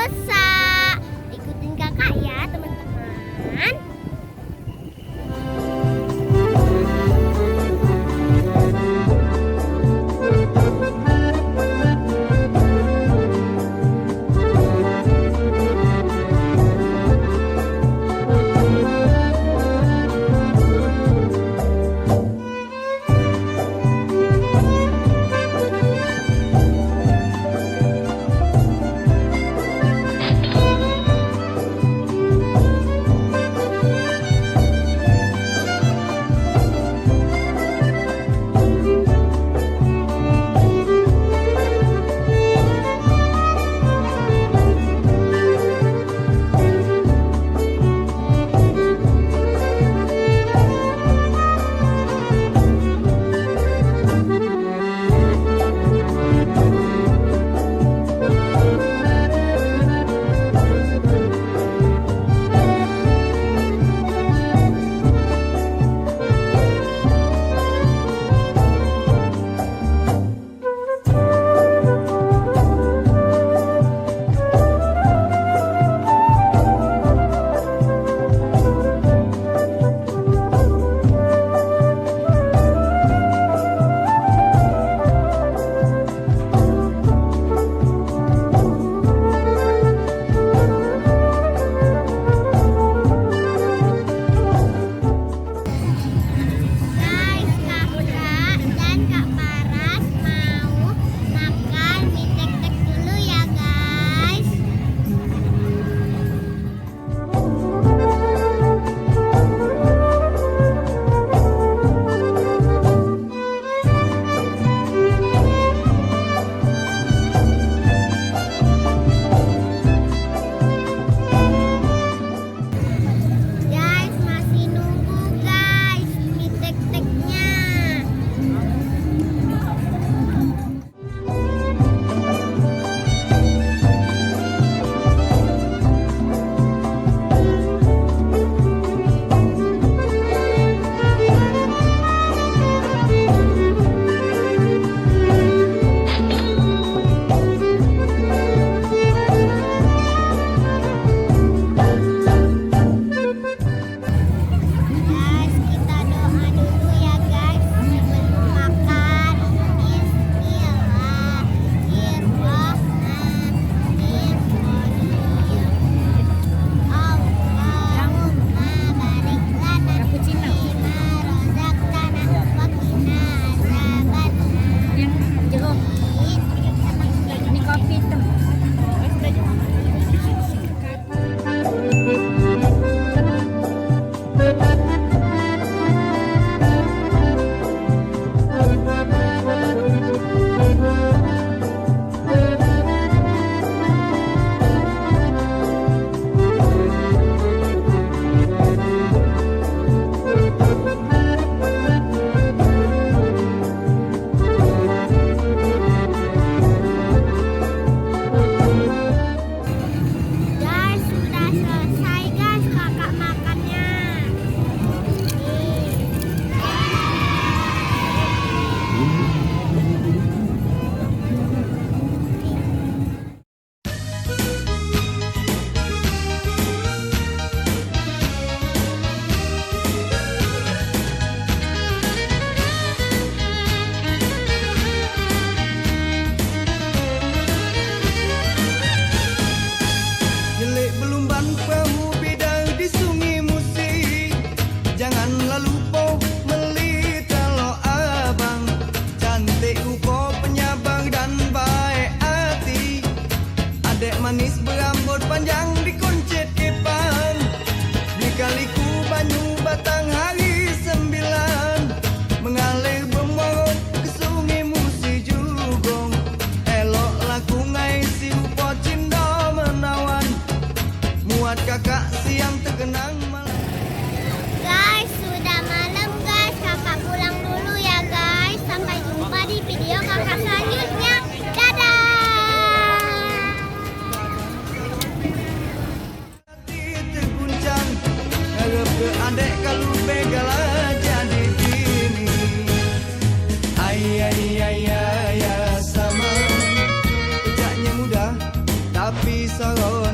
dosa. Ikutin kakak ya teman-teman. Manis berambut panjang dikuncit kipan, Lika-liku banyu batang hari 9, mengalir bermorot ke sungai Musi Jugong. Elok laku ngai si upo cindo menawan, muat kakak siang terkenang malam. Guys, sudah malam guys, kakak pulang dulu ya guys. Sampai jumpa di video kakak selanjutnya. Dadah. Ke adek kalau begala jadi ini, ay sama, ujaknya mudah tapi di sorot